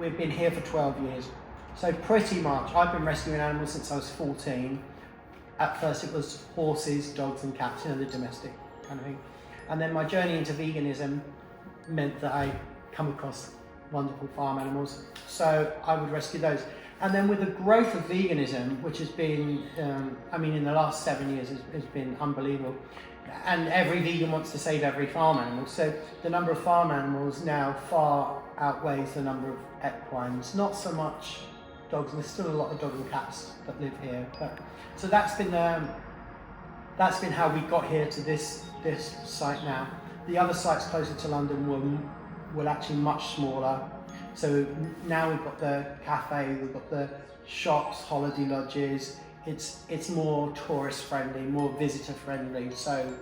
we've been here for 12 years. So pretty much, I've been rescuing animals since I was 14. At first it was horses, dogs and cats, the domestic kind of thing. And then my journey into veganism meant that I come across wonderful farm animals, so I would rescue those. And then with the growth of veganism, which has been, in the last 7 years has been unbelievable, and every vegan wants to save every farm animal, so the number of farm animals now far outweighs the number of equines. Not so much dogs, and there's still a lot of dogs and cats that live here, but so that's been how we got here to this site now. The other sites closer to London were actually much smaller. So now we've got the cafe, we've got the shops, holiday lodges. It's more tourist friendly, more visitor friendly. So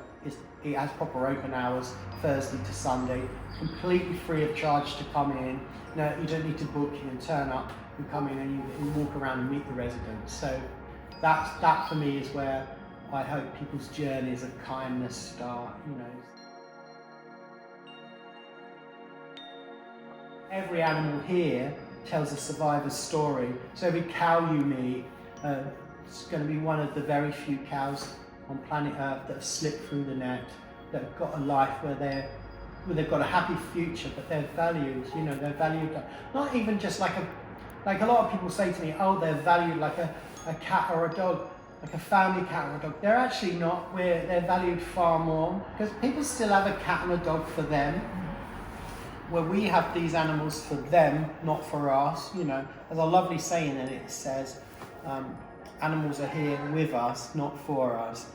it has proper open hours, Thursday to Sunday, completely free of charge to come in. No, you don't need to book, you can turn up, you come in and you walk around and meet the residents. So that for me is where I hope people's journeys of kindness start, Every animal here tells a survivor's story. So every cow you meet, it's going to be one of the very few cows on planet Earth that have slipped through the net, that have got a life where they've got a happy future, but they're valued, they're valued, not even just like a lot of people say to me, oh, they're valued like a cat or a dog, like a family cat or a dog. They're actually not, they're valued far more, because people still have a cat and a dog for them, where we have these animals for them, not for us. There's a lovely saying in it, it says, animals are here with us, not for us.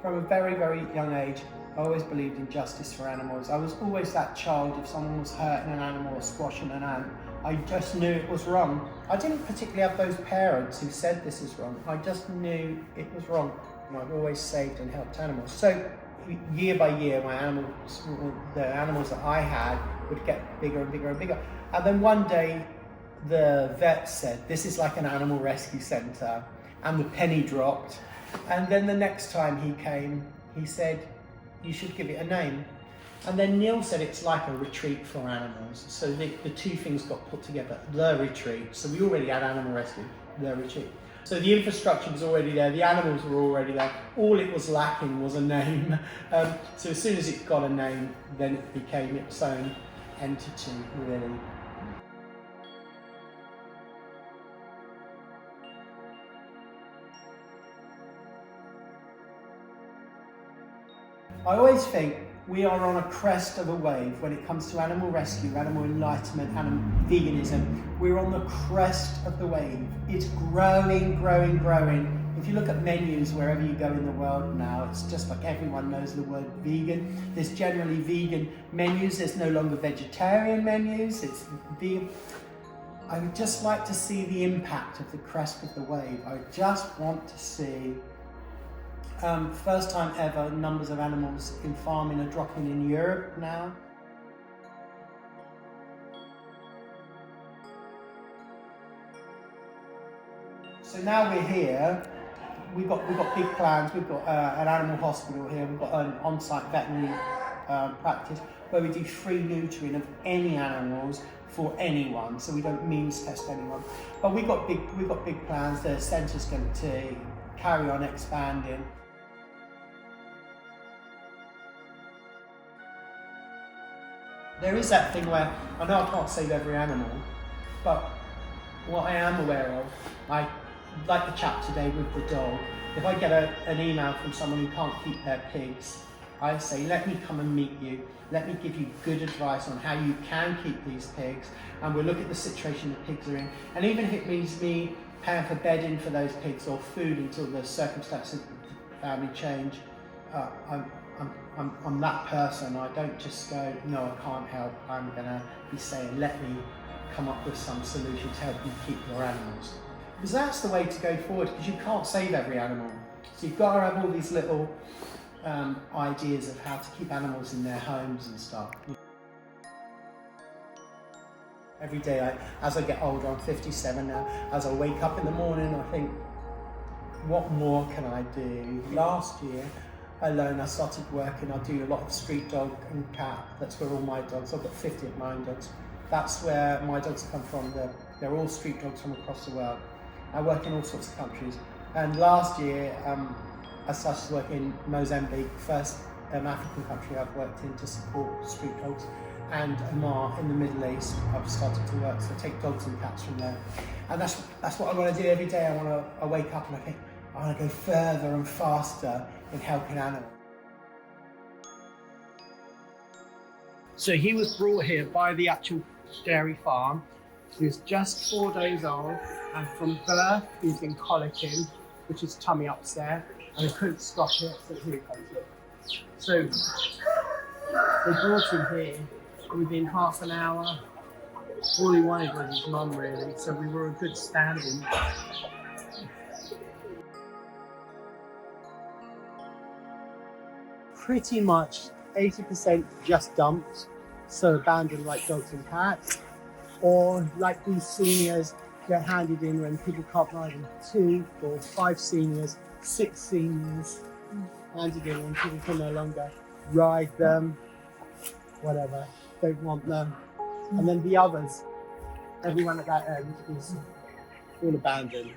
From a very, very young age, I always believed in justice for animals. I was always that child, if someone was hurting an animal or squashing an ant, I just knew it was wrong. I didn't particularly have those parents who said this is wrong. I just knew it was wrong. And I've always saved and helped animals. So year by year, the animals that I had would get bigger and bigger and bigger. And then one day, the vet said, this is like an animal rescue centre, and the penny dropped. And then the next time he came, he said, you should give it a name. And then Neil said it's like a retreat for animals. So the two things got put together, the retreat. So we already had animal rescue, the retreat. So the infrastructure was already there, the animals were already there. All it was lacking was a name. So as soon as it got a name, then it became its own entity, really. I always think we are on a crest of a wave when it comes to animal rescue, animal enlightenment, and veganism. We're on the crest of the wave. It's growing, growing, growing. If you look at menus wherever you go in the world now, it's just like everyone knows the word vegan. There's generally vegan menus. There's no longer vegetarian menus. It's vegan. I would just like to see the impact of the crest of the wave. I just want to see first time ever, numbers of animals in farming are dropping in Europe now. So now we're here, we've got big plans, we've got an animal hospital here, we've got an on-site veterinary practice where we do free neutering of any animals for anyone, so we don't means test anyone. But we've got big plans, the centre's going to carry on expanding. There is that thing where, I know I can't save every animal, but what I am aware of, like the chap today with the dog, if I get an email from someone who can't keep their pigs, I say, let me come and meet you, let me give you good advice on how you can keep these pigs, and we'll look at the situation the pigs are in. And even if it means me paying for bedding for those pigs or food until the circumstances of the family change, I'm that person. I don't just go, no, I can't help. I'm going to be saying, let me come up with some solution to help you keep your animals. Because that's the way to go forward, because you can't save every animal. So you've got to have all these little ideas of how to keep animals in their homes and stuff. Every day, as I get older, I'm 57 now, as I wake up in the morning, I think, what more can I do? Last year, alone, I started working. I do a lot of street dog and cat. That's where all my dogs, I've got 50 of my own dogs. That's where my dogs come from. They're all street dogs from across the world. I work in all sorts of countries. And last year, I started to work in Mozambique, first African country I've worked in to support street dogs, and Oman in the Middle East. I've started to work, so I take dogs and cats from there. And that's what I want to do every day. I wake up and I think, I want to go further and faster in helping animals. So he was brought here by the actual dairy farm. He was just 4 days old, and from birth he's been colicking, which is tummy upset, and they couldn't stop it, so here it comes. Look. So they brought him here within half an hour. All he wanted was his mum, really, so we were a good standing. Pretty much 80% just dumped, so abandoned like dogs and cats, or like these seniors get handed in when people can't ride them. 2, 4, 5 seniors, 6 seniors handed in when people can no longer ride them, whatever, don't want them. And then the others, everyone at that end is all abandoned.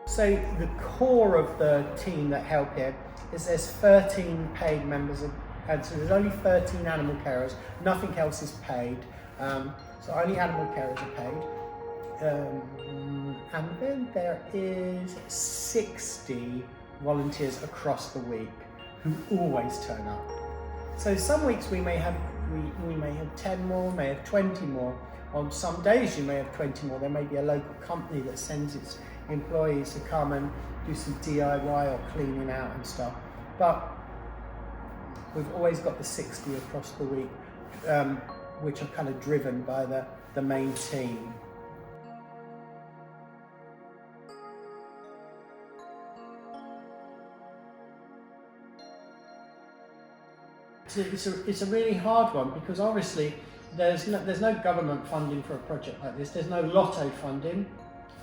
So the core of the team that help here is there's 13 paid members of, and so there's only 13 animal carers, nothing else is paid. So only animal carers are paid. And then there is 60 volunteers across the week who always turn up. So some weeks we may have 10 more, may have 20 more. On some days you may have 20 more. There may be a local company that sends its employees to come and do some DIY or cleaning out and stuff. But we've always got the 60 across the week, which are kind of driven by the main team. It's a really hard one, because obviously there's no government funding for a project like this. There's no lotto funding.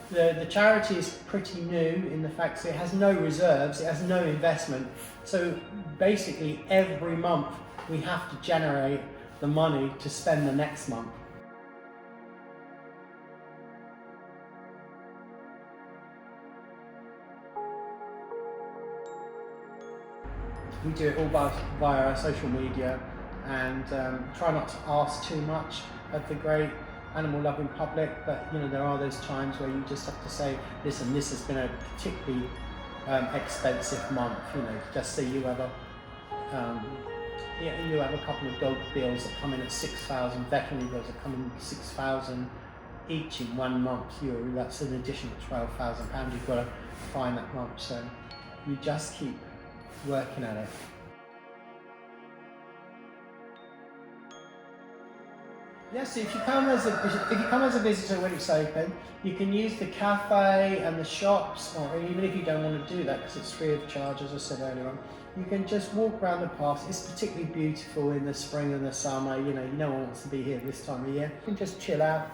The charity is pretty new in the fact that it has no reserves, it has no investment. So basically every month we have to generate the money to spend the next month. We do it all via our social media, and try not to ask too much of the great animal loving public, but there are those times where you just have to say, listen, this has been a particularly expensive month. Just say you have a couple of dog bills that come in at 6,000, veterinary bills that come in at 6,000 each in 1 month. That's an additional £12,000 you've got to find that month. So you just keep working at it. Yes, if you come as a visitor when it's open, you can use the cafe and the shops, or even if you don't want to do that because it's free of charge, as I said earlier on, you can just walk around the park. It's particularly beautiful in the spring and the summer. No one wants to be here this time of year. You can just chill out,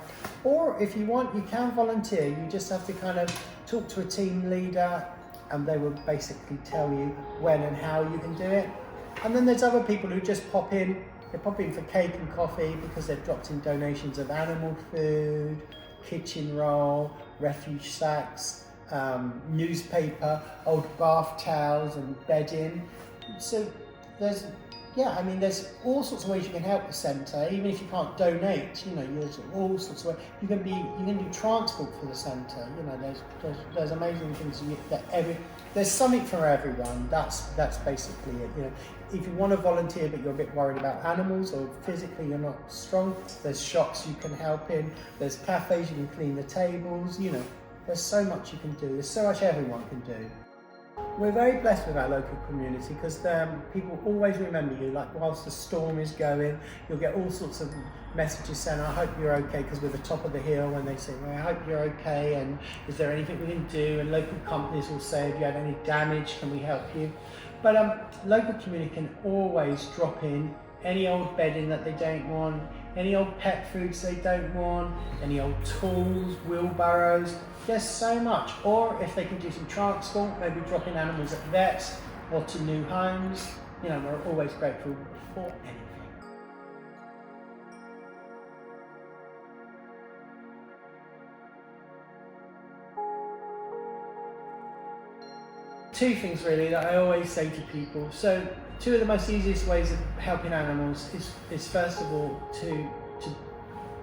or if you want, you can volunteer. You just have to kind of talk to a team leader, and they will basically tell you when and how you can do it. And then there's other people who just pop in. They pop in for cake and coffee because they've dropped in donations of animal food, kitchen roll, refuge sacks, newspaper, old bath towels and bedding. So there's all sorts of ways you can help the centre, even if you can't donate. There's all sorts of ways. You can do transport for the centre. There's amazing things you get. There's something for everyone. That's basically it. If you want to volunteer but you're a bit worried about animals, or physically you're not strong, there's shops you can help in. There's cafes you can clean the tables. There's so much you can do. There's so much everyone can do. We're very blessed with our local community because people always remember you. Like whilst the storm is going, you'll get all sorts of messages saying, I hope you're okay, because we're the top of the hill, and they say, well, I hope you're okay, and is there anything we can do? And local companies will say, if you have any damage, can we help you? But local community can always drop in any old bedding that they don't want, any old pet foods they don't want, any old tools, wheelbarrows. There's so much. Or if they can do some transport, maybe dropping animals at vets or to new homes. You know, we're always grateful for anything. Two things really that I always say to people. So two of the most easiest ways of helping animals is first of all to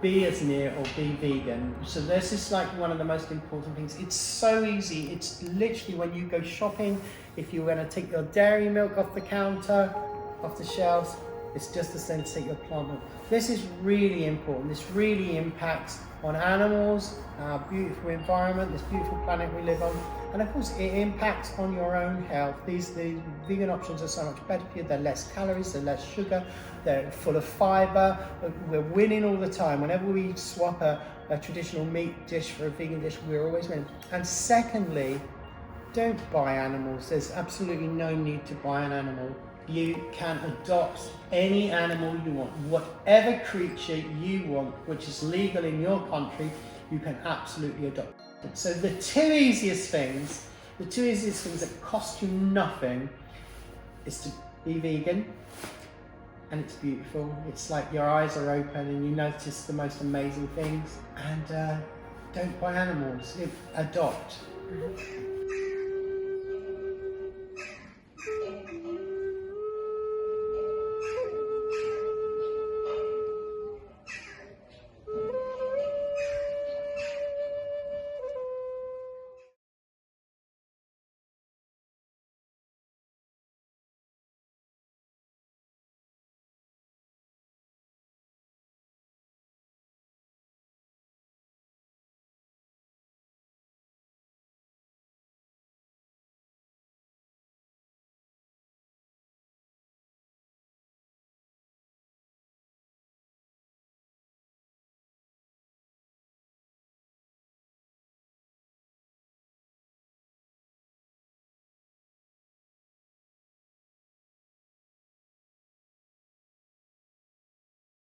be as near or be vegan. So this is like one of the most important things. It's so easy. It's literally when you go shopping, if you're going to take your dairy milk off the counter, off the shelves, it's just the same to take your plant milk. This is really important. This really impacts on animals, our beautiful environment, this beautiful planet we live on, and of course it impacts on your own health. The vegan options are so much better for you. They're less calories, they're less sugar, they're full of fibre. We're winning all the time. Whenever we swap a traditional meat dish for a vegan dish, we're always winning. And secondly, don't buy animals. There's absolutely no need to buy an animal. You can adopt any animal you want, whatever creature you want, which is legal in your country, you can absolutely adopt it. So the two easiest things that cost you nothing is to be vegan, and it's beautiful. It's like your eyes are open and you notice the most amazing things. And don't buy animals, adopt.